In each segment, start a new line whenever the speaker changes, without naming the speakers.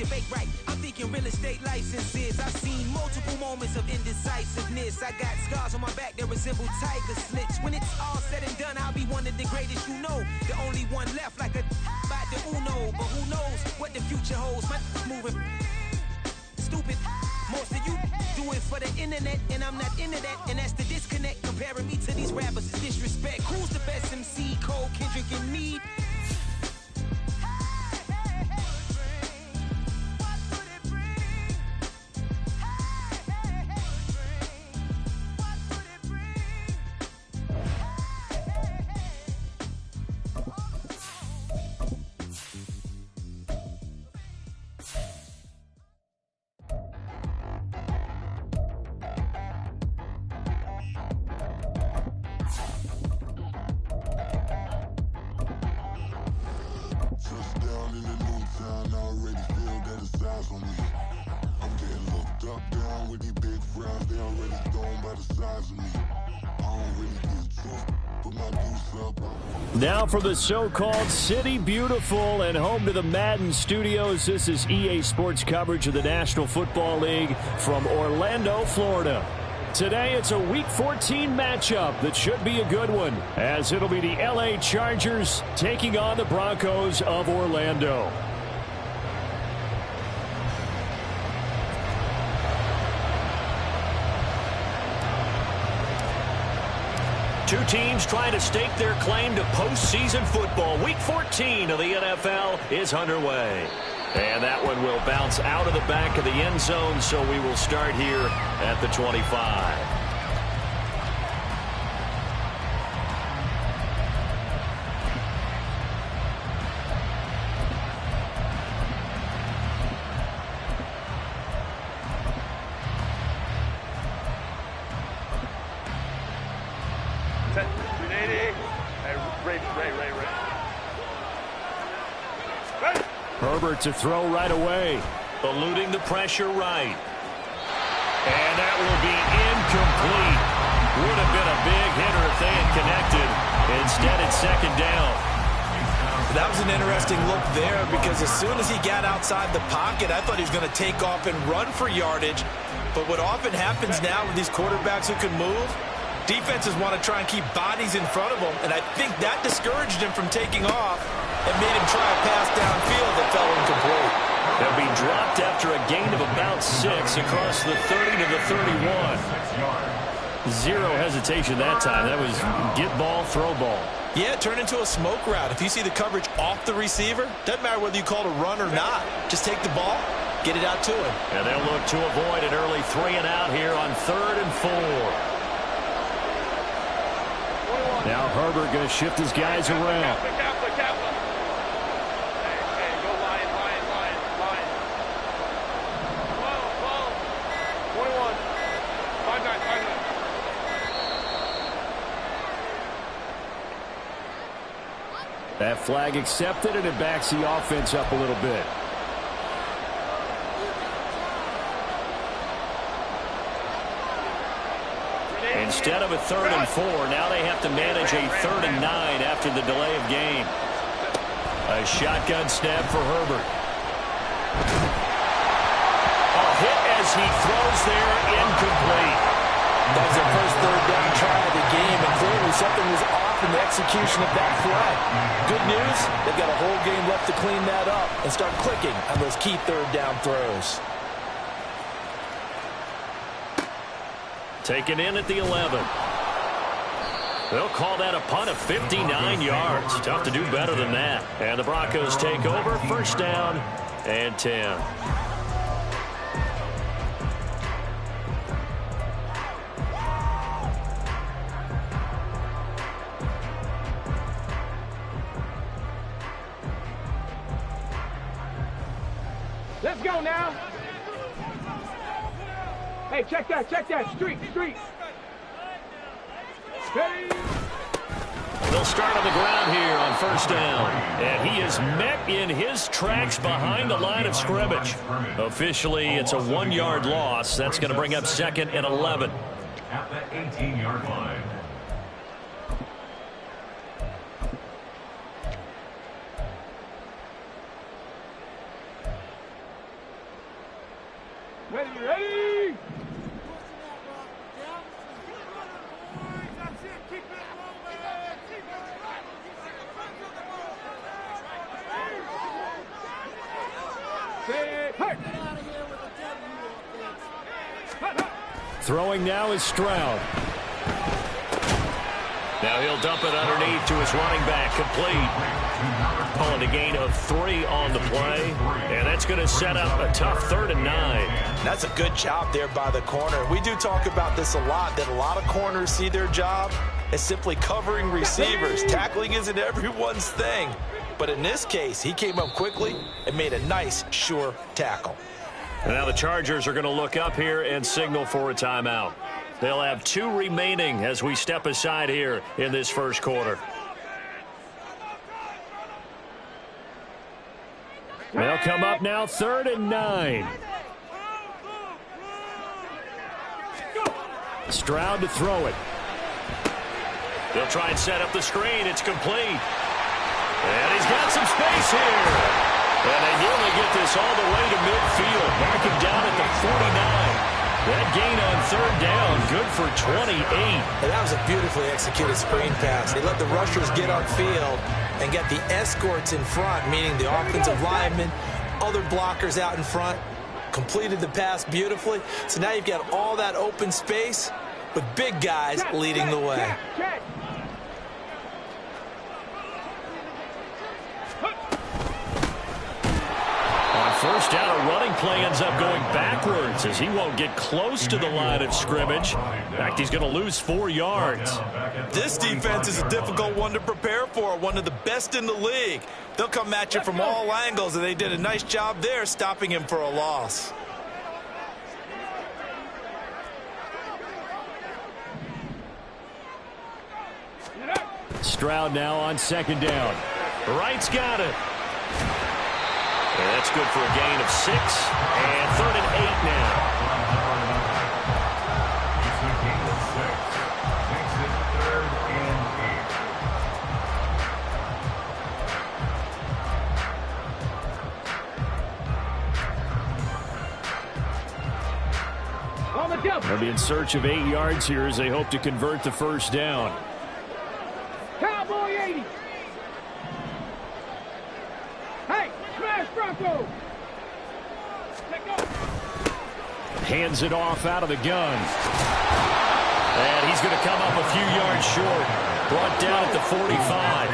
fake right. I'm thinking real estate licenses. I've seen multiple moments of indecisiveness. I got scars on my back that resemble tiger slits. When it's all said and done, I'll be one of the greatest you know. The only one left like a by the Uno. But who knows what the future holds? My moving stupid. Most of you do it for the internet, and I'm not into that. And that's the disconnect. Comparing me to these rappers is disrespect. Who's the best MC? Cole, Kendrick, and me?
Now from the so-called City Beautiful and home to the Madden Studios, this is EA Sports coverage of the National Football League from Orlando, Florida. Today it's a Week 14 matchup that should be a good one, as it'll be the LA Chargers taking on the Broncos of Orlando. Two teams trying to stake their claim to postseason football. Week 14 of the NFL is underway. And that one will bounce out of the back of the end zone, so we will start here at the 25. Herbert to throw right away. Eluding the pressure right. And that will be incomplete. Would have been a big hitter if they had connected. Instead, it's second down.
That was an interesting look there because as soon as he got outside the pocket, I thought he was going to take off and run for yardage. But what often happens now with these quarterbacks who can move, defenses want to try and keep bodies in front of them, and I think that discouraged him from taking off and made him try a pass downfield that fell incomplete.
They'll be dropped after a gain of about 6 across the 30 to the 31. Zero hesitation that time. That was get ball, throw ball.
Yeah, it turned into a smoke route. If you see the coverage off the receiver, doesn't matter whether you call it a run or not. Just take the ball, get it out to him.
And they'll look to avoid an early 3 and out here on 3rd and 4. Now Herbert going to shift his guys around. That flag accepted, and it backs the offense up a little bit. Instead of a 3rd and 4, now they have to manage a 3rd and 9 after the delay of game. A shotgun snap for Herbert. A hit as he throws there, incomplete.
That was their first 3rd down try of the game, and clearly something was off in the execution of that play. Good news, they've got a whole game left to clean that up and start clicking on those key 3rd down throws.
Taken in at the 11. They'll call that a punt of 59 yards. Tough to do better than that. And the Broncos take over, 1st down and 10.
Let's go now. Hey, check that, street. Hey.
They'll start on the ground here on 1st down. And he is met in his tracks behind the line of scrimmage. Officially, it's a 1-yard loss. That's going to bring up 2nd and 11.
At the 18-yard line.
Ready.
Throwing now is Stroud. Now he'll dump it underneath to his running back, complete. Calling a gain of 3 on the play, and that's going to set up a tough 3rd and 9.
That's a good job there by the corner. We do talk about this a lot, that a lot of corners see their job as simply covering receivers. Tackling isn't everyone's thing. But in this case, he came up quickly and made a nice, sure tackle.
And now the Chargers are going to look up here and signal for a timeout. They'll have 2 remaining as we step aside here in this first quarter. They'll come up now 3rd and 9. Stroud to throw it. They'll try and set up the screen. It's complete. And he's got some space here. And they nearly get this all the way to midfield. Back him down at the 49. That gain on 3rd down, good for 28.
And that was a beautifully executed screen pass. They let the rushers get upfield and get the escorts in front, meaning the offensive linemen, other blockers out in front, completed the pass beautifully. So now you've got all that open space with big guys leading the way.
First down, a running play ends up going backwards as he won't get close to the line of scrimmage. In fact, he's going to lose 4 yards.
This defense is a difficult one to prepare for, one of the best in the league. They'll come at you from all angles, and they did a nice job there stopping him for a loss.
Stroud now on 2nd down. Wright's got it. And that's good for a gain of 6. And 3rd and 8 now.
It's a gain of 6. Makes it 3rd and 8.
On the jump.
They'll be in search of 8 yards here as they hope to convert the first down.
Cowboy 80. Hey, smash Bronco. Let go.
Hands it off out of the gun. And he's going to come up a few yards short. Brought down at the 45.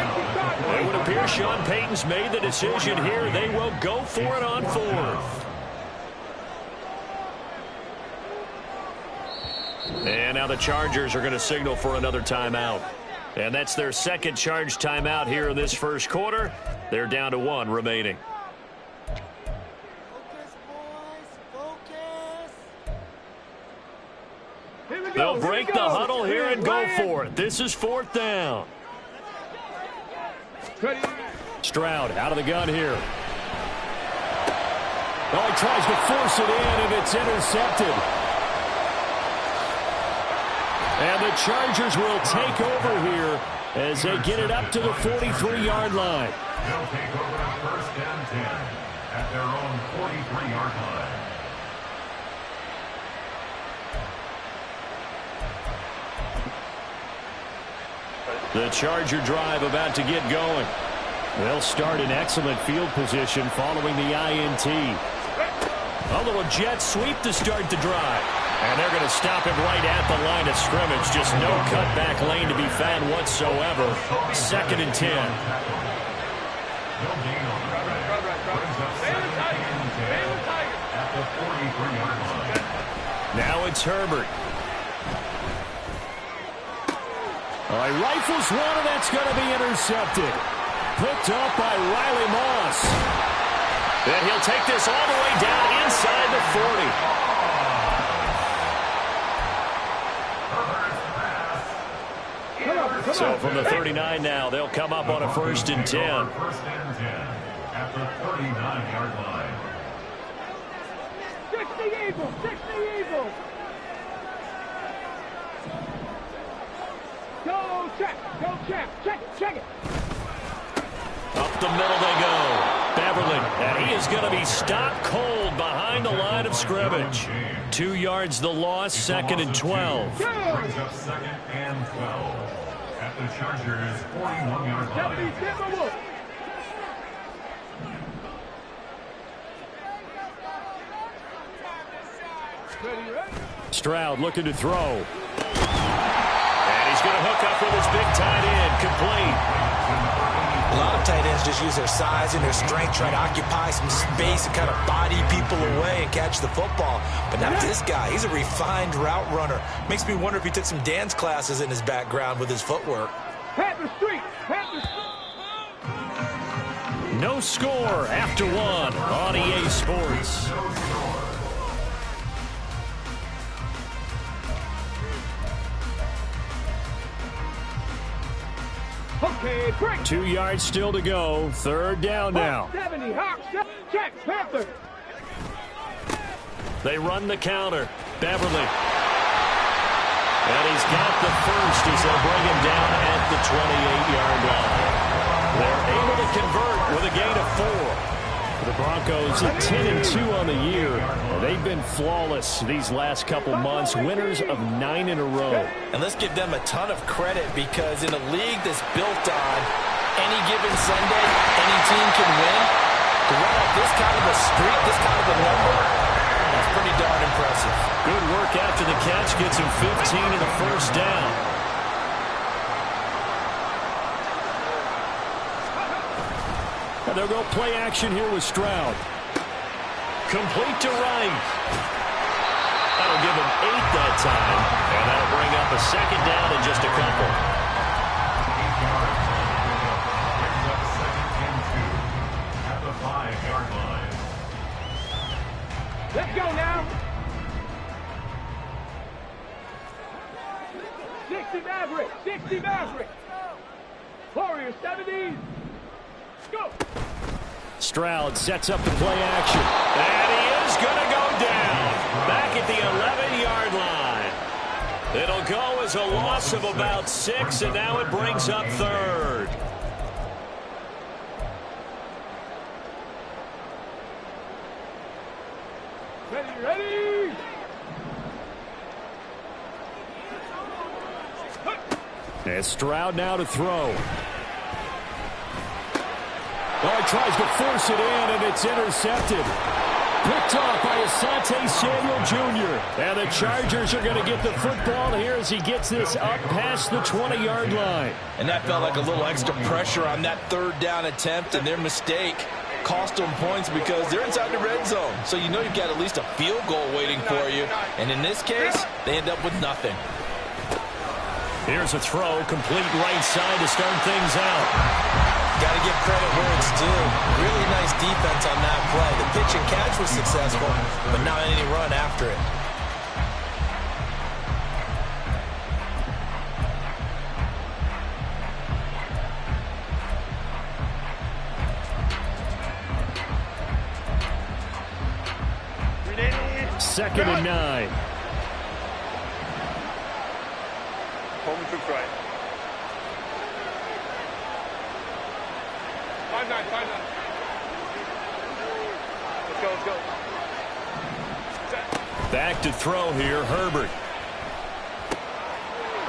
It would appear Sean Payton's made the decision here. They will go for it on 4th. And now the Chargers are going to signal for another timeout. And that's their 2nd charge timeout here in this first quarter. They're down to 1 remaining. They'll break the huddle here and go for it. This is 4th down. Stroud out of the gun here. Oh, he tries to force it in, and it's intercepted. And the Chargers will take over here as they get it up to the 43-yard line.
They'll take over on 1st and 10 at their own 43-yard line.
The Charger drive about to get going. They'll start in excellent field position following the INT. A little jet sweep to start the drive. And they're going to stop him right at the line of scrimmage. Just no cutback lane to be found whatsoever. 2nd and 10. Now it's Herbert. He rifles one, and that's going to be intercepted. Picked up by Riley Moss. And he'll take this all the way down inside the 40. So from the 39 now, they'll come up on a 1st and 10.
1st and 10 at the 39-yard line.
60 Eagles, 60 Eagles. Go check, check it.
Up the middle they go. Beverly, and he is is going to be stopped cold behind the line of scrimmage. 2 yards the loss, 2nd and 12.
Brings up 2nd and 12 at the Chargers' 41-yard line.
Stroud looking to throw. And he's going to hook up with his big tight end. Complete.
A lot of tight ends just use their size and their strength, try to occupy some space and kind of body people away and catch the football. But not this guy. He's a refined route runner. Makes me wonder if he took some dance classes in his background with his footwork.
Panther Street! Panther Street!
No score after 1 on EA Sports.
Okay, break.
2 yards still to go. 3rd down now.
70, Hawks, check, Panther.
They run the counter. Beverly. And he's got the first as they'll bring him down at the 28-yard line. They're able to convert with a gain of 4. The Broncos at 10-2 on the year. They've been flawless these last couple months, winners of 9 in a row.
And let's give them a ton of credit because in a league that's built on any given Sunday, any team can win. To run up this kind of a streak, this kind of a number, that's pretty darn impressive.
Good work after the catch, gets him 15 and a first down. And they'll go play action here with Stroud. Complete to Wright. That'll give him 8 that time. And that'll bring up a 2nd down in just a couple.
8 yards. Brings up 2nd and 2 at the 5-yard line.
Let's go now. 60 Maverick, 60 Maverick. Warriors, 70. Go.
Stroud sets up the play action. And he is going to go down. Back at the 11-yard line. It'll go as a loss of about 6, and now it brings up 3rd.
Ready.
And Stroud now to throw. Oh, he tries to force it in, and it's intercepted. Picked off by Asante Samuel Jr. And the Chargers are going to get the football here as he gets this up past the 20-yard line.
And that felt like a little extra pressure on that 3rd down attempt, and their mistake cost them points because they're inside the red zone. So you know you've got at least a field goal waiting for you. And in this case, they end up with nothing.
Here's a throw, complete right side to start things out.
Got to give credit where it's due. Really nice defense on that play. The pitch and catch was successful, but not any run after it.
Second and 9.
Home to right. 5-9. Let's go.
Back to throw here, Herbert.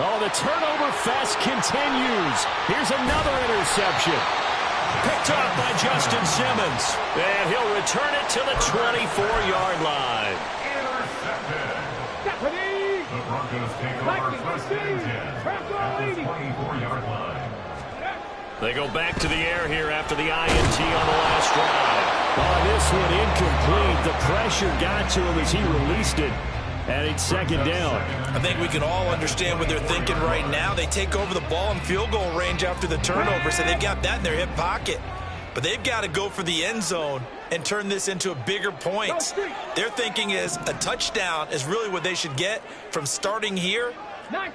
Oh, the turnover fest continues. Here's another interception. Picked off by Justin Simmons. And he'll return it to the 24-yard line.
Intercepted. The Broncos take over 1st and 10 at the 24-yard line.
They go back to the air here after the INT on the last drive. Oh, this one incomplete. The pressure got to him as he released it. And it's 2nd down.
I think we can all understand what they're thinking right now. They take over the ball in field goal range after the turnover, so they've got that in their hip pocket. But they've got to go for the end zone and turn this into a bigger point. Their thinking is a touchdown is really what they should get from starting here.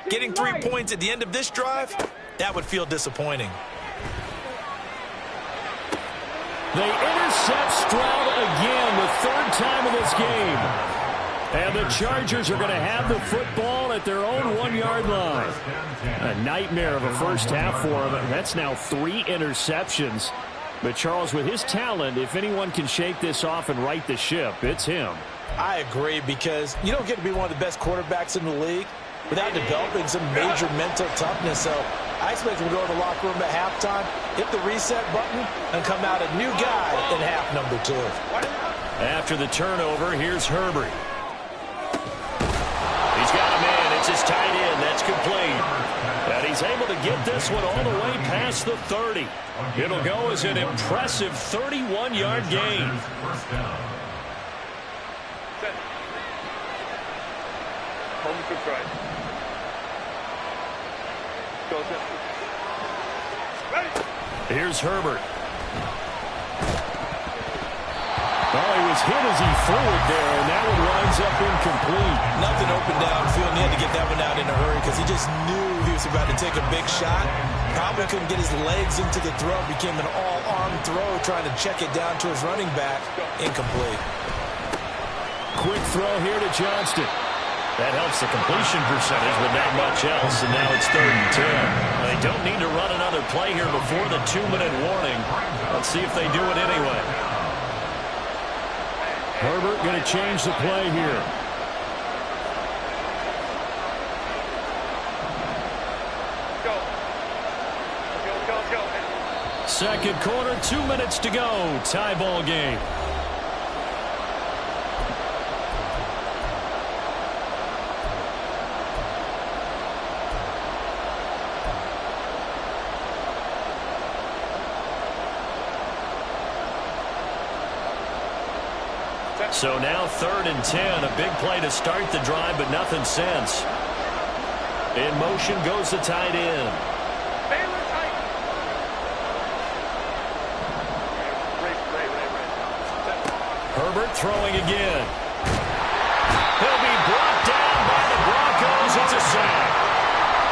Getting 3 points at the end of this drive, that would feel disappointing.
They intercept Stroud again, the 3rd time in this game. And the Chargers are going to have the football at their own 1-yard line. A nightmare of a first half for them. That's now 3 interceptions. But, Charles, with his talent, if anyone can shake this off and right the ship, it's him.
I agree, because you don't get to be one of the best quarterbacks in the league without developing some major mental toughness. So I expect him to go to the locker room at halftime, hit the reset button, and come out a new guy in half number 2.
After the turnover, here's Herbert. He's got a man. It's his tight end. That's complete. And he's able to get this one all the way past the 30. It'll go as an impressive 31-yard gain.
Home to try. Go, set. Ready.
Here's Herbert. Oh, he was hit as he threw it there, and that one winds up incomplete.
Nothing open downfield, and he had to get that one out in a hurry because he just knew he was about to take a big shot. Probably couldn't get his legs into the throw. Became an all-arm throw, trying to check it down to his running back. Incomplete.
Quick throw here to Johnston. That helps the completion percentage, but not much else, and now it's 3rd and 10. They don't need to run another play here before the 2-minute warning. Let's see if they do it anyway. Herbert going to change the play here.
Go. Go.
Second quarter, 2 minutes to go. Tie ball game. So now 3rd and 10, a big play to start the drive, but nothing since. In motion goes the tight end. Herbert throwing again. He'll be brought down by the Broncos. It's a sack.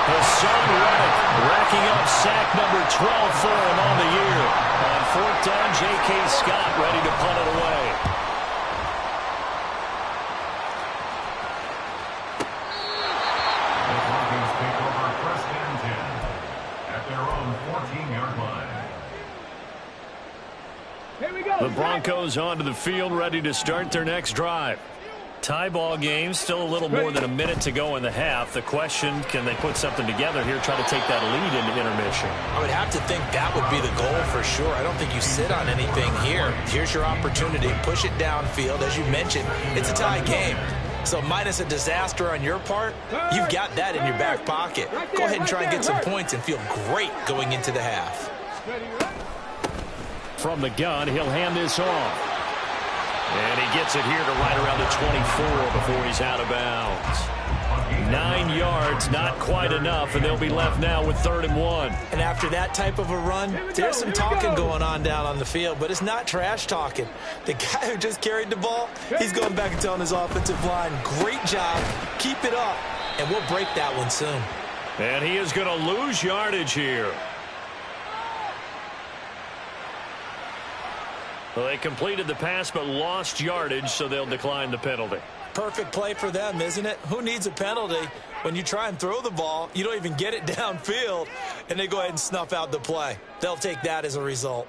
Hassan Reddick racking up sack number 12 for him on the year. On 4th down, J.K. Scott ready to punt it away. The Broncos onto the field, ready to start their next drive. Tie ball game, still a little more than a minute to go in the half. The question, can they put something together here, try to take that lead into intermission?
I would have to think that would be the goal for sure. I don't think you sit on anything here. Here's your opportunity. Push it downfield. As you mentioned, it's a tie game. So minus a disaster on your part, you've got that in your back pocket. Go ahead and try and get some points and feel great going into the half.
From the gun, he'll hand this off. And he gets it here to right around the 24 before he's out of bounds. 9 yards, not quite enough, and they'll be left now with 3rd and 1.
And after that type of a run, there's some talking going on down on the field, but it's not trash talking. The guy who just carried the ball, he's going back and telling his offensive line, great job, keep it up, and we'll break that one soon.
And he is going to lose yardage here. Well, they completed the pass but lost yardage, so they'll decline the penalty.
Perfect play for them, isn't it? Who needs a penalty when you try and throw the ball, you don't even get it downfield, and they go ahead and snuff out the play. They'll take that as a result.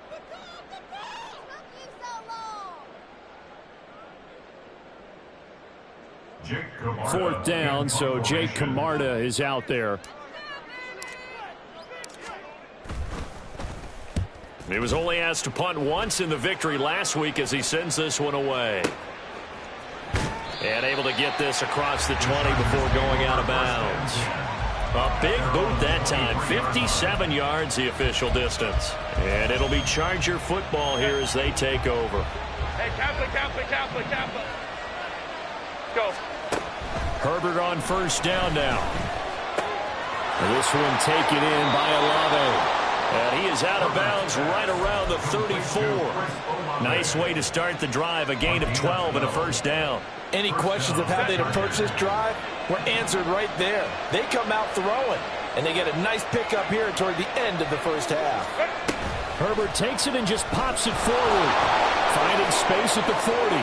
Fourth down, so Jake Camarda is out there. He was only asked to punt once in the victory last week as he sends this one away. And able to get this across the 20 before going out of bounds. A big boot that time, 57 yards the official distance. And it'll be Charger football here as they take over.
Hey, Kaplan. Go.
Herbert on first down now. And this one taken in by Olave. And he is out of bounds right around the 34. Nice way to start the drive, a gain of 12 and a first down.
Any questions of how they'd approach this drive were answered right there. They come out throwing, and they get a nice pickup here toward the end of the first half.
Herbert takes it and just pops it forward, finding space at the 40.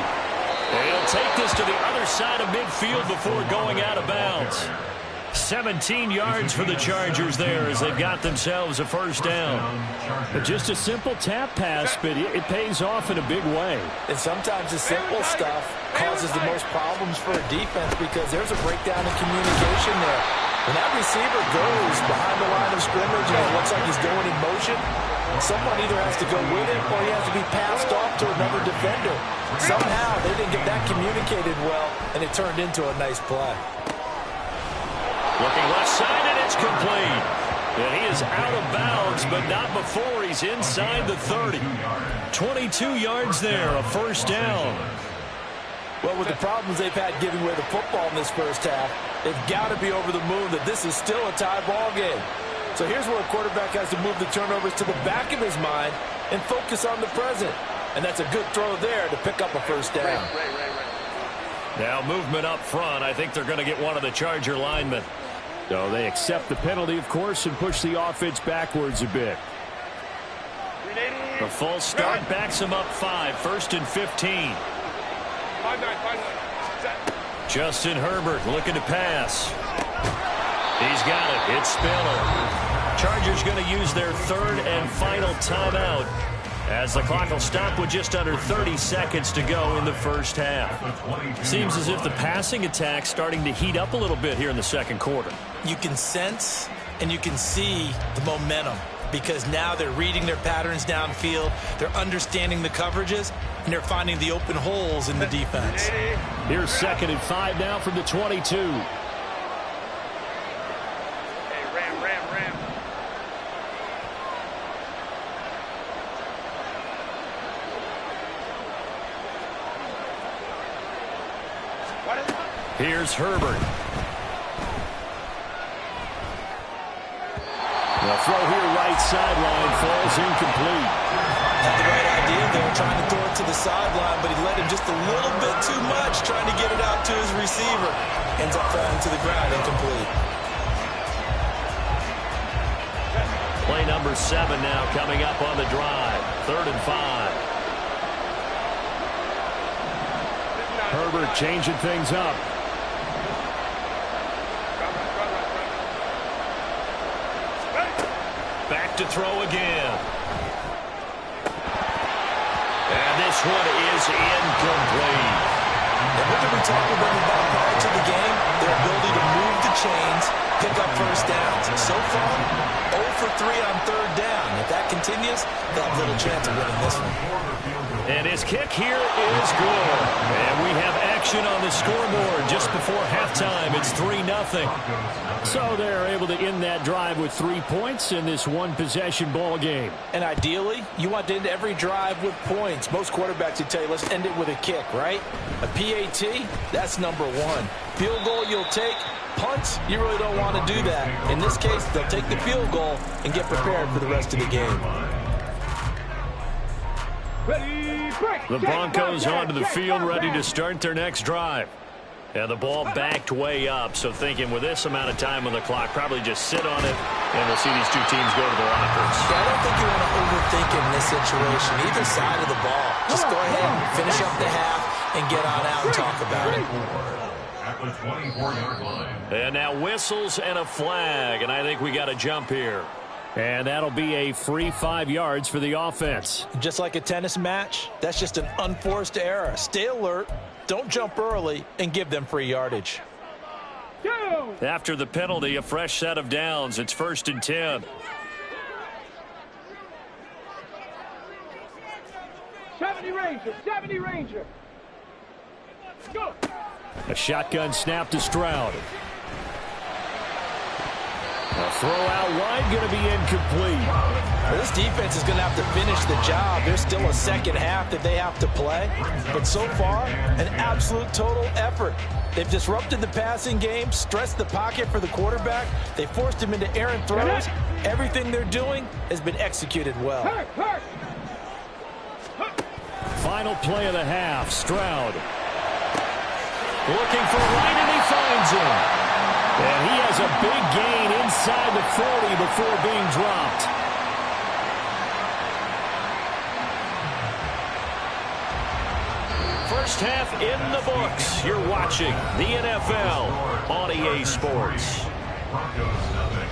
And he'll take this to the other side of midfield before going out of bounds. 17 yards for the Chargers there as they've got themselves a first down. Just a simple tap pass, but it pays off in a big way.
And sometimes the simple stuff causes the most problems for a defense because there's a breakdown in communication there. When that receiver goes behind the line of scrimmage and it looks like he's going in motion, someone either has to go with him or he has to be passed off to another defender. Somehow they didn't get that communicated well, and it turned into a nice play.
Looking left side, and it's complete. And he is out of bounds, but not before he's inside the 30. 22 yards there, a first down.
Well, with the problems they've had giving away the football in this first half, they've got to be over the moon that this is still a tie ball game. So here's where a quarterback has to move the turnovers to the back of his mind and focus on the present. And that's a good throw there to pick up a first down.
Now movement up front. I think they're going to get one of the Charger linemen. So they accept the penalty, of course, and push the offense backwards a bit. The false start backs them up 5, 1st and 15. Justin Herbert looking to pass. He's got it. It's Spiller. Chargers going to use their 3rd and final timeout as the clock will stop with just under 30 seconds to go in the first half. Seems as if the passing attack's starting to heat up a little bit here in the second quarter.
You can sense and you can see the momentum because now they're reading their patterns downfield, they're understanding the coverages, and they're finding the open holes in the defense.
Here's 2nd and 5 now from the 22. Here's Herbert. The throw here right sideline falls incomplete.
Had the right idea there, trying to throw it to the sideline, but he let him just a little bit too much, trying to get it out to his receiver. Ends up falling to the ground, incomplete.
Play number 7 now coming up on the drive. 3rd and 5. Herbert changing things up. Back to throw again. And this one is incomplete.
And what did we talk about prior to the game? Their ability to move the chains, pick up first downs. So far, 0 for 3 on 3rd down. If that continues, they'll have little chance of winning this one.
And his kick here is good. And we have action on the scoreboard just before halftime. It's 3-0. So they're able to end that drive with 3 points in this one-possession ball game.
And ideally, you want to end every drive with points. Most quarterbacks would tell you, let's end it with a kick, right? A PAT, that's number 1. Field goal you'll take. Punts, you really don't want to do that. In this case, they'll take the field goal and get prepared for the rest of the game.
The Broncos onto the field, ready to start their next drive. And the ball backed way up, so thinking with this amount of time on the clock, probably just sit on it, and we'll see these two teams go to the lockers.
Yeah, I don't think you want to overthink in this situation, either side of the ball. Just go ahead, finish up the half, and get on out and talk about it.
At the 24-yard line.
And now whistles and a flag, and I think we got a jump here. And that'll be a free 5 yards for the offense.
Just like a tennis match, that's just an unforced error. Stay alert, don't jump early, and give them free yardage.
After the penalty, a fresh set of downs. It's 1st and 10.
70 Ranger, 70 Ranger. Go.
A shotgun snap to Stroud. A throw out wide, going to be incomplete.
Well, this defense is going to have to finish the job. There's still a second half that they have to play. But so far, an absolute total effort. They've disrupted the passing game, stressed the pocket for the quarterback. They forced him into errant throws. Everything they're doing has been executed well.
Final play of the half. Stroud looking for right, and he finds him. And he has a big gain inside the 40 before being dropped. First half in the books. You're watching the NFL on EA Sports.
Broncos nothing.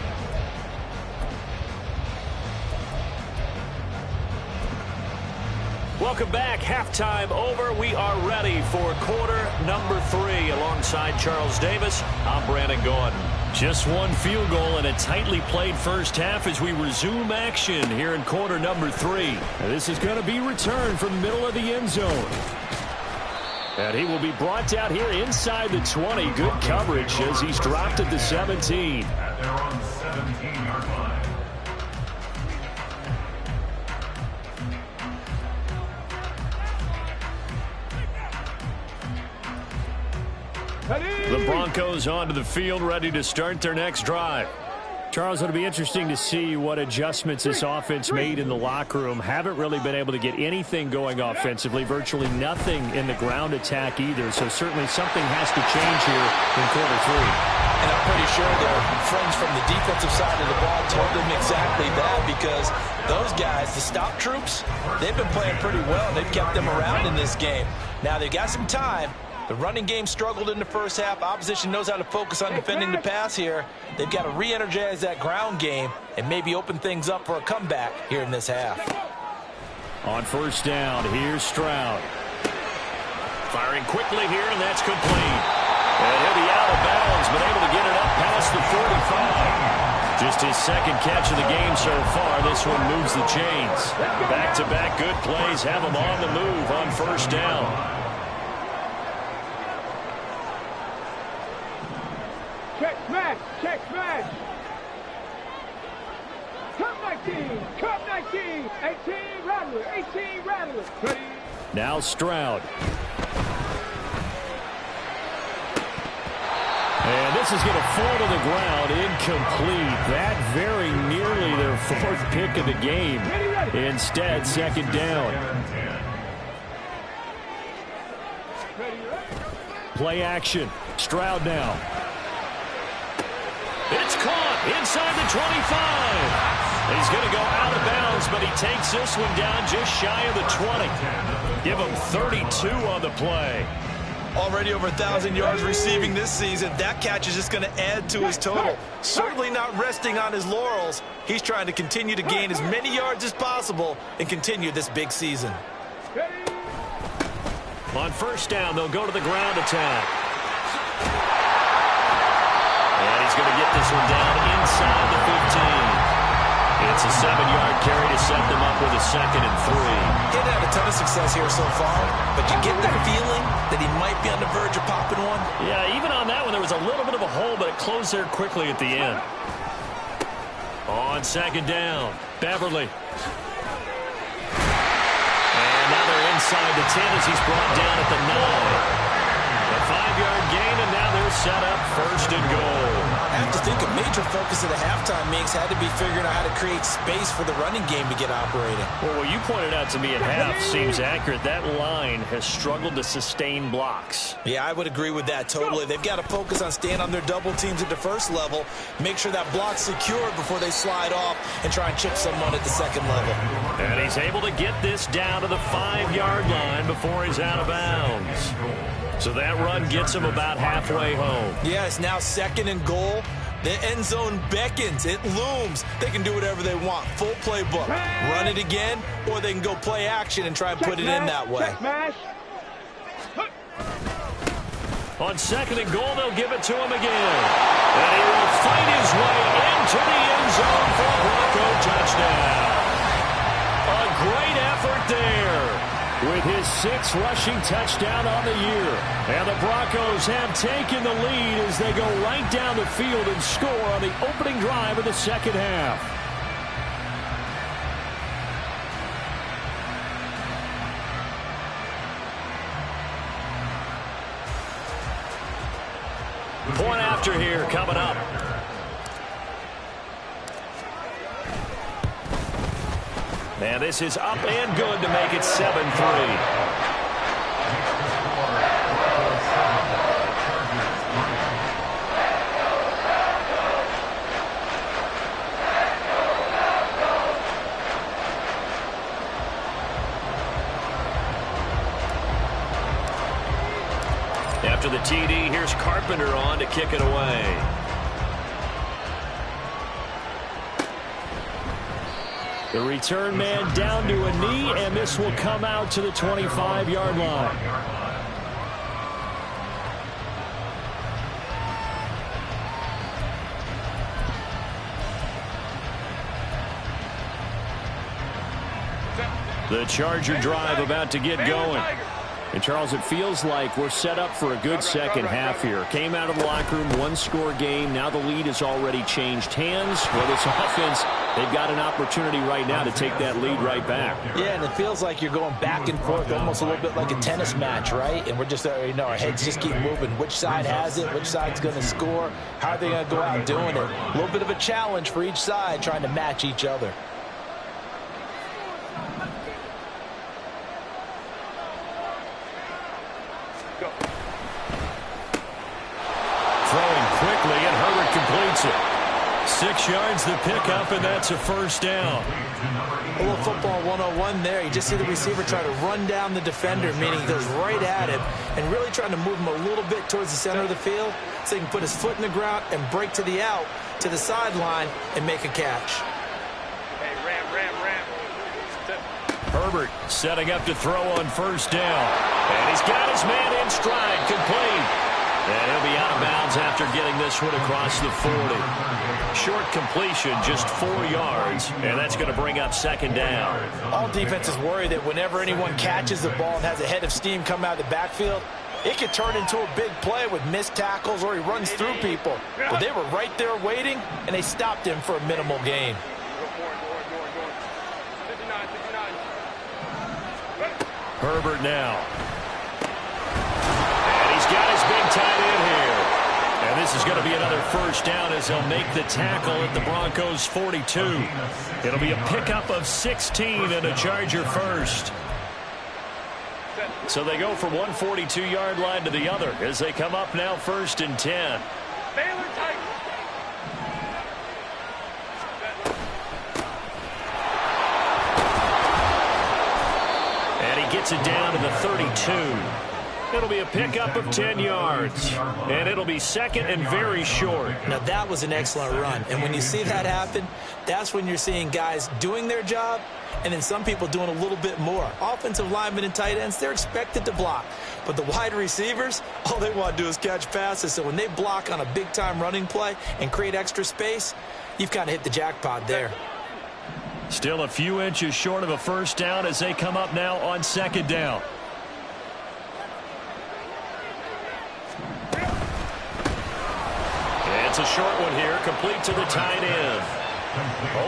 Welcome back. Halftime over. We are ready for quarter number 3. Alongside Charles Davis, I'm Brandon Gordon. Just one field goal and a tightly played first half as we resume action here in quarter number 3. And this is going to be returned from the middle of the end zone. And he will be brought down here inside the 20. Good coverage as he's dropped at the 17.
At their own 17-yard line.
The Broncos onto the field, ready to start their next drive. Charles, it'll be interesting to see what adjustments this offense made in the locker room. Haven't really been able to get anything going offensively, virtually nothing in the ground attack either. So certainly something has to change here in quarter 3.
And I'm pretty sure their friends from the defensive side of the ball told them exactly that, because those guys, the stop troops, they've been playing pretty well. They've kept them around in this game. Now they've got some time. The running game struggled in the first half. Opposition knows how to focus on defending the pass here. They've got to re-energize that ground game and maybe open things up for a comeback here in this half.
On first down, here's Stroud. Firing quickly here, and that's complete. And he'll be out of bounds, but able to get it up past the 45. Just his second catch of the game so far. This one moves the chains. Back-to-back good plays have him on the move on first down.
Check smash, check smash. Come 19, come 19. 18 Rattler, 18 Rattler. Ready.
Now Stroud. And this is going to fall to the ground, incomplete. That very nearly their 4th pick of the game. Instead, second down. Play action. Stroud now. It's caught inside the 25. He's going to go out of bounds, but he takes this one down just shy of the 20. Give him 32 on the play.
Already over 1,000 yards receiving this season. That catch is just going to add to his total. Certainly not resting on his laurels. He's trying to continue to gain as many yards as possible and continue this big season.
On first down, they'll go to the ground attack. And he's going to get this one down inside the 15. It's a 7-yard carry to set them up with a 2nd and 3.
He hasn't had a ton of success here so far, but you get the feeling that he might be on the verge of popping one.
Yeah, even on that one, there was a little bit of a hole, but it closed there quickly at the end. On second down, Beverly. And now they're inside the 10 as he's brought down at the 9. A 5-yard gain, and now they're set up 1st and goal.
I have to think a major focus of the halftime meetings had to be figuring out how to create space for the running game to get operating.
Well, what you pointed out to me at half seems accurate. That line has struggled to sustain blocks.
Yeah, I would agree with that totally. They've got to focus on staying on their double teams at the first level, make sure that block's secured before they slide off and try and chip someone at the second level.
And he's able to get this down to the 5-yard line before he's out of bounds. So that run gets him about halfway home.
Yeah, it's now 2nd and goal. The end zone beckons. It looms. They can do whatever they want. Full playbook. Run it again, or they can go play action and try and put it in that way.
On 2nd and goal, they'll give it to him again. And he will fight his way into the end zone for a Bronco touchdown. A great effort there, with his 6th rushing touchdown on the year. And the Broncos have taken the lead as they go right down the field and score on the opening drive of the second half. Point after here coming up. And this is up and good to make it 7-3. After the TD, here's Carpenter on to kick it away. The return man down to a knee, and this will come out to the 25-yard line. The Charger drive about to get going. And, Charles, it feels like we're set up for a good second half here. Came out of the locker room, one-score game. Now the lead has already changed hands. Well, this offense, they've got an opportunity right now to take that lead right back.
Yeah, and it feels like you're going back and forth, almost a little bit like a tennis match, right? And we're just, our heads just keep moving. Which side has it? Which side's going to score? How are they going to go out doing it? A little bit of a challenge for each side, trying to match each other.
Throwing quickly, and Herbert completes it. 6 yards the pickup, and that's a first down.
A little football 101 there. You just see the receiver try to run down the defender, meaning he goes right at him, and really trying to move him a little bit towards the center of the field so he can put his foot in the ground and break to the out, to the sideline, and make a catch.
Hey, ram.
Herbert setting up to throw on first down. And he's got his man in stride, complete. And he'll be out of bounds after getting this one across the 40. Short completion, just 4 yards, and that's going to bring up second down.
All defenses worry that whenever anyone catches the ball and has a head of steam come out of the backfield, it could turn into a big play with missed tackles or he runs through people. But they were right there waiting, and they stopped him for a minimal gain.
Herbert now. And he's got his big tight end here. And this is going to be another first down as he'll make the tackle at the Broncos' 42. It'll be a pickup of 16 and a Charger first. So they go from one 42-yard line to the other as they come up now 1st and 10.
Baylor tight.
And he gets it down to the 32. It'll be a pickup of 10 yards. And it'll be second and very short.
Now, that was an excellent run. And when you see that happen, that's when you're seeing guys doing their job and then some people doing a little bit more. Offensive linemen and tight ends, they're expected to block. But the wide receivers, all they want to do is catch passes. So when they block on a big-time running play and create extra space, you've kind of hit the jackpot there.
Still a few inches short of a first down as they come up now on second down. It's a short one here, complete to the tight end.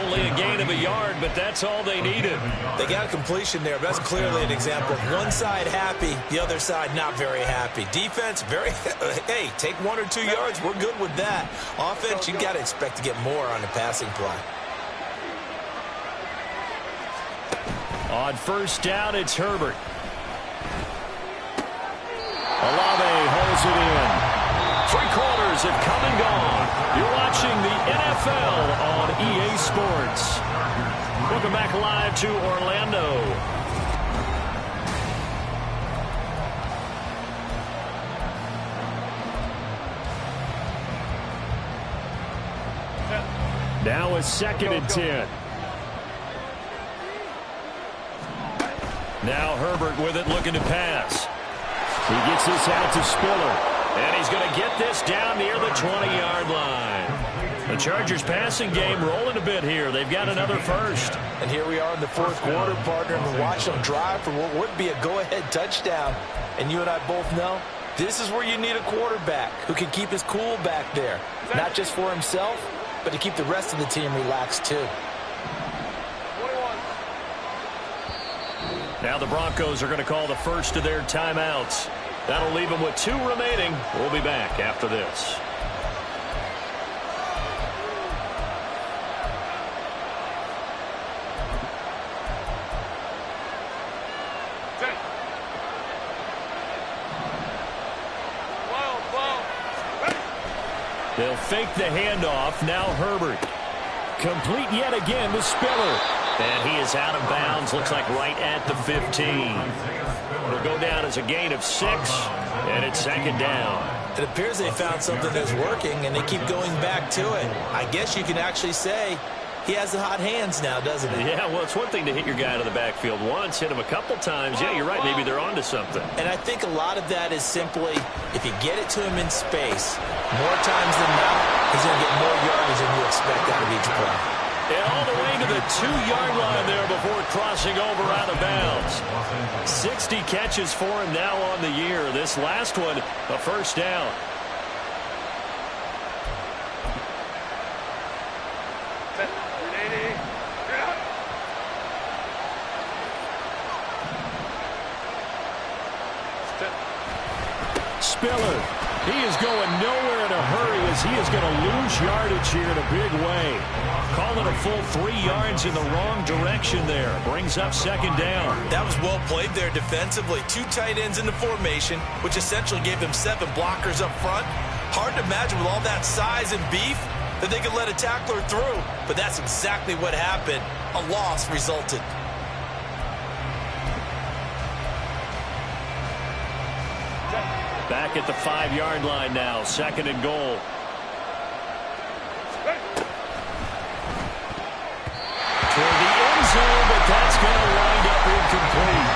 Only a gain of a yard, but that's all they needed.
They got a completion there, but that's clearly an example of one side happy, the other side not very happy. Defense, very, hey, take 1 or 2 yards, we're good with that. Offense, you got to expect to get more on the passing play.
On first down, it's Herbert. Olave holds it in. 3 quarters have come and gone. You're watching the NFL on EA Sports. Welcome back live to Orlando. Now a 2nd and 10. Now Herbert with it, looking to pass. He gets this out to Spiller. And he's going to get this down near the 20-yard line. The Chargers passing game rolling a bit here. They've got another first.
And here we are in the 4th quarter, partner, and we watch them drive for what would be a go-ahead touchdown. And you and I both know this is where you need a quarterback who can keep his cool back there. Not just for himself, but to keep the rest of the team relaxed too.
Now the Broncos are going to call the first of their timeouts. That'll leave them with 2 remaining. We'll be back after this. They'll fake the handoff. Now Herbert. Complete yet again to Spiller. And he is out of bounds. Looks like right at the 15. It'll go down as a gain of 6, and it's second down.
It appears they found something that's working, and they keep going back to it. I guess you can actually say he has the hot hands now, doesn't he?
Yeah, well, it's one thing to hit your guy out of the backfield once, hit him a couple times. Yeah, you're right. Maybe they're onto something.
And I think a lot of that is simply, if you get it to him in space, more times than not, he's going to get more yardage than you expect out of each play.
And all the way to the 2-yard line there before crossing over out of bounds. 60 catches for him now on the year. This last one, a first down. Spiller, he is going nowhere in a hurry as he is going to lose yardage here in a big way. Call it a full 3 yards in the wrong direction there. Brings up second down.
That was well played there defensively. 2 tight ends in the formation, which essentially gave them 7 blockers up front. Hard to imagine with all that size and beef that they could let a tackler through. But that's exactly what happened. A loss resulted.
Back at the 5-yard line now. Second and goal. Toward the end zone, but that's going to wind up incomplete.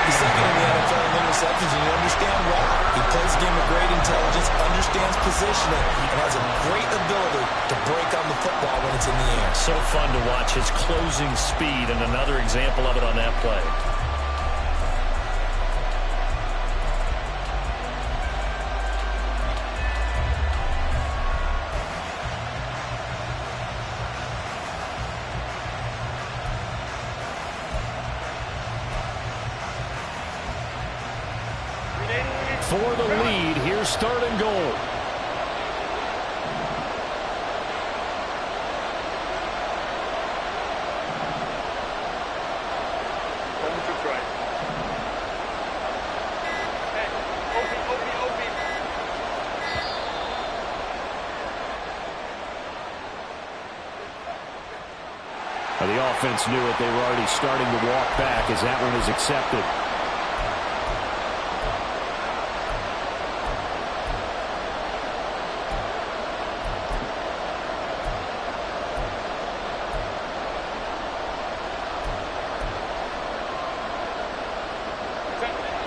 He's second in the NFL in interceptions, and you understand why. He plays a game with great intelligence, understands positioning, and has a great ability to break on the football when it's in the air.
So fun to watch his closing speed, and another example of it on that play. For the lead, here's third and goal. Well, the offense knew it. They were already starting to walk back as that one is accepted.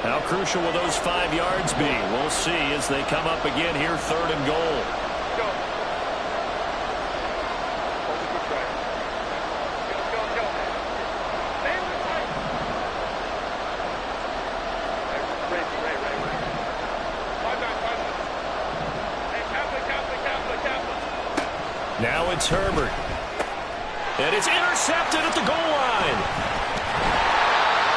How crucial will those 5 yards be? We'll see as they come up again here, third and goal. Now it's Herbert. And it's intercepted at the goal line.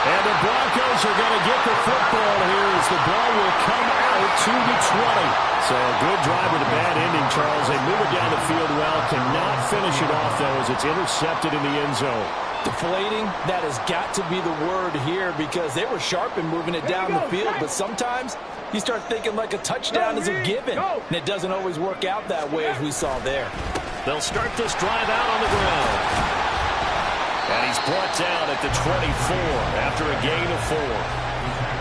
And the Broncos are going to get the football here as the ball will come out to the 20. So a good drive with a bad ending, Charles. They move it down the field well. Cannot finish it off, though, as it's intercepted in the end zone.
Deflating, that has got to be the word here because they were sharp in moving it down the field. But sometimes you start thinking like a touchdown is a given. And it doesn't always work out that way as we saw there.
They'll start this drive out on the ground. And he's brought down at the 24 after a gain of 4.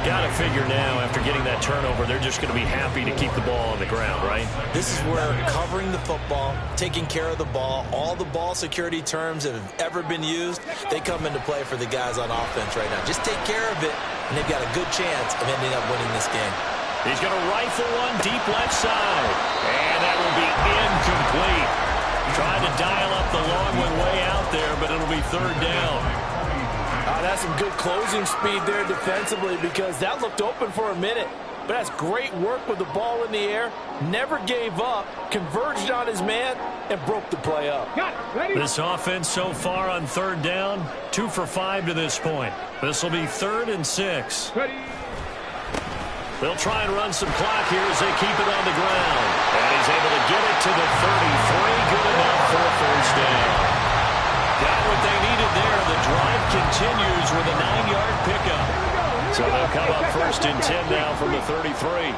Got to figure now, after getting that turnover, they're just going to be happy to keep the ball on the ground, right?
This is where covering the football, taking care of the ball, all the ball security terms that have ever been used, they come into play for the guys on offense right now. Just take care of it, and they've got a good chance of ending up winning this game.
He's going to rifle one deep left side. And that will be incomplete. Trying to dial up the long one way out there, but it'll be third down.
That's some good closing speed there defensively because that looked open for a minute. But that's great work with the ball in the air. Never gave up, converged on his man, and broke the play up.
This offense so far on third down, 2 for 5 to this point. This will be 3rd and 6. They'll try and run some clock here as they keep it on the ground. And he's able to get it to the 33. Good enough for a first down. Got what they needed there. The drive continues with a 9-yard pickup. So they'll come up 1st and 10 now from the 33.
19,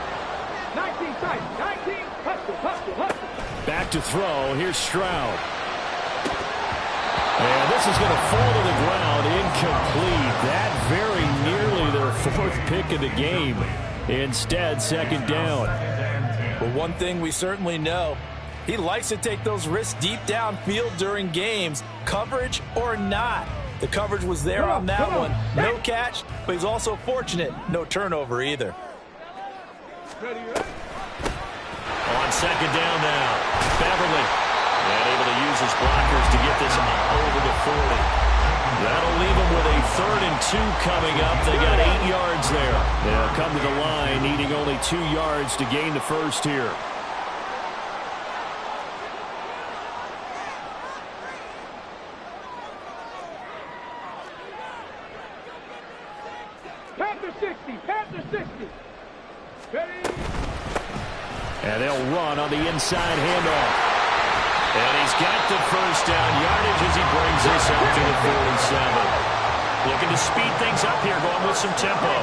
hustle.
Back to throw. Here's Stroud. And this is going to fall to the ground. Incomplete. That very nearly their 4th pick of the game. Instead, 2nd down.
Well, one thing we certainly know, He likes to take those risks deep downfield during games, coverage or not. The coverage was there on that one. No catch, but he's also fortunate. No turnover either.
On second down now, Beverly. And able to use his blockers to get this over the 40. That'll leave them with a 3rd and 2 coming up. They got 8 yards there. They'll come to the line, needing only 2 yards to gain the first here.
Panther 60, Panther 60. Ready?
And they'll run on the inside handoff. And he's got the first down yardage as he brings this up to the 47. Looking to speed things up here, going with some tempo.
19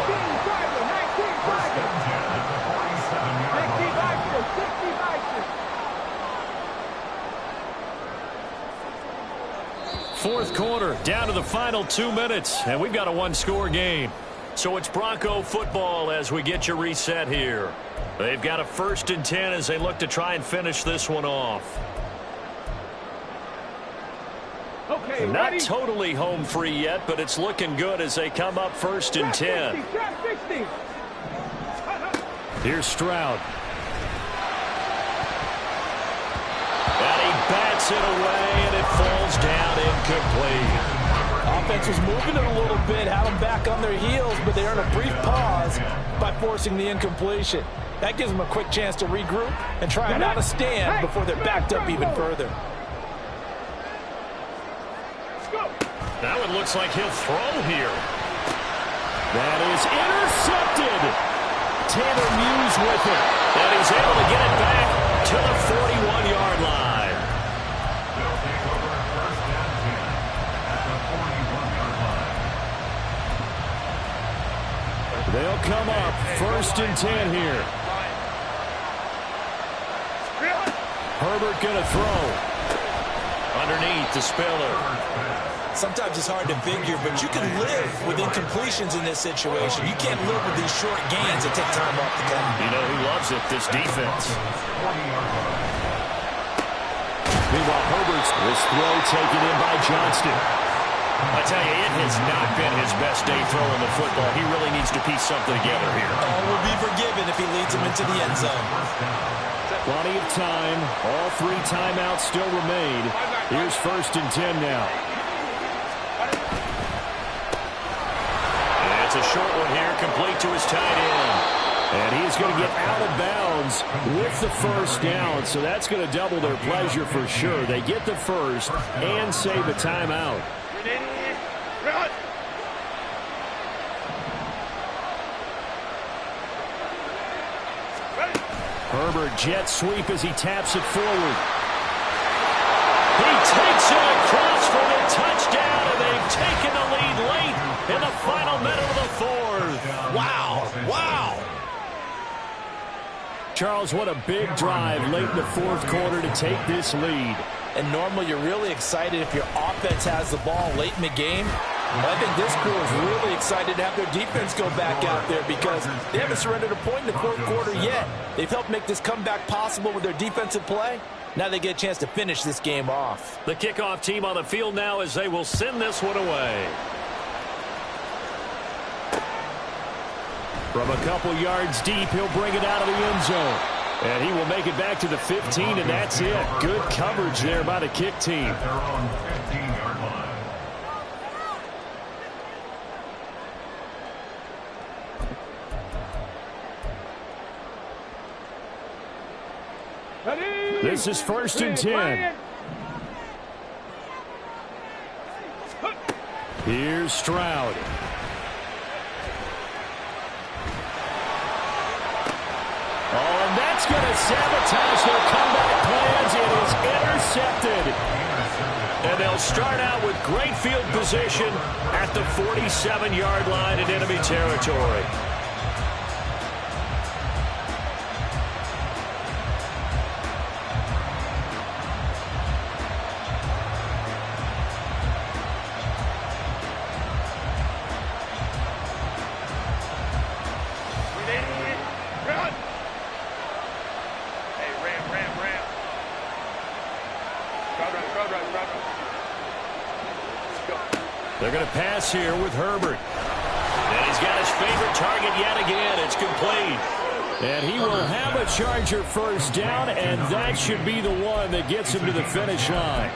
Fighter, 60 Fighter.
Fourth quarter, down to the final 2 minutes, and we've got a one-score game. So it's Bronco football as we get you reset here. They've got a 1st and 10 as they look to try and finish this one off.
Okay,
Not
ready?
totally home free yet, but it's looking good as they come up 1st and 10.
60.
Here's Stroud. And he bats it away, and it falls down incomplete.
Offense was moving it a little bit, had them back on their heels, but they earned a brief pause by forcing the incompletion. That gives them a quick chance to regroup and try and out a stand before they're backed up even further.
Now it looks like he'll throw here. That is intercepted. Tanner Muse with it. And he's able to get it back to the 41-yard line.
They'll take over 1st and 10 at the 41-yard line.
They'll come up 1st and 10 here. Herbert going to throw. Underneath to Spiller.
Sometimes it's hard to figure, but you can live with incompletions in this situation. You can't live with these short gains that take time off the clock.
You know who loves it? This defense. Meanwhile, Herbert's this throw taken in by Johnston. I tell you, it has not been his best day throwing the football. He really needs to piece something together here.
All will be forgiven if he leads them into the end zone.
Plenty of time. All 3 timeouts still remain. Here's 1st and 10 now. And it's a short one here, complete to his tight end. And he's going to get out of bounds with the first down, so that's going to double their pleasure for sure. They get the first and save a timeout.
Run.
Herbert jet sweep as he taps it forward. He takes it across for the touchdown, and they've taken the lead late in the final minute of the 4th.
Wow. Wow.
Charles, what a big drive late in the 4th quarter to take this lead.
And normally you're really excited if your offense has the ball late in the game. Well, I think this crew is really excited to have their defense go back out there because they haven't surrendered a point in the 4th quarter yet. They've helped make this comeback possible with their defensive play. Now they get a chance to finish this game off.
The kickoff team on the field now as they will send this one away. From a couple yards deep, he'll bring it out of the end zone. And he will make it back to the 15, and that's it. Good coverage there by the kick team.
At their own 15-yard line.
Ready?
This is 1st and 10. Here's Stroud. Oh, and that's going to sabotage their comeback plans. It is intercepted. And they'll start out with great field position at the 47-yard line in enemy territory.
Run. Hey, ram.
They're going to pass here with Herbert. And he's got his favorite target yet again. It's complete. And he will have a Charger first down, and that should be the one that gets him to the finish line.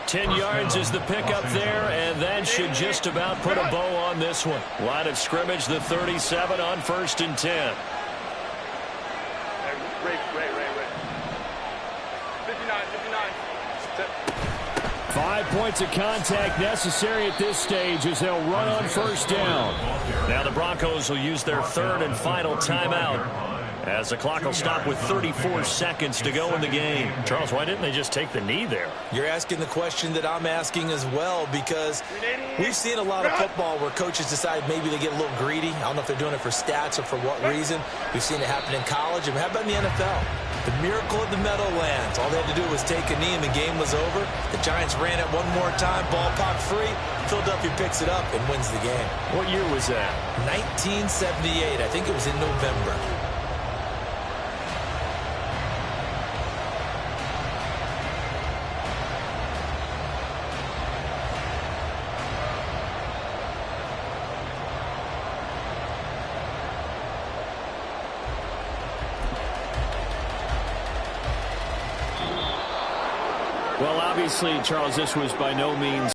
10 yards is the pickup there, and that should just about put a bow on this one. Line of scrimmage, the 37 on 1st and 10.
Ray. 59.
5 points of contact necessary at this stage as they'll run on first down. Now the Broncos will use their 3rd and final timeout as the clock will stop with 34 seconds to go in the game.
Charles, why didn't they just take the knee there?
You're asking the question that I'm asking as well, because we've seen a lot of football where coaches decide maybe they get a little greedy. I don't know if they're doing it for stats or for what reason. We've seen it happen in college. And how about in the NFL? The miracle of the Meadowlands. All they had to do was take a knee and the game was over. The Giants ran it one more time, ball popped free. Philadelphia picks it up and wins the game.
What year was that?
1978. I think it was in November.
Well, obviously, Charles, this was by no means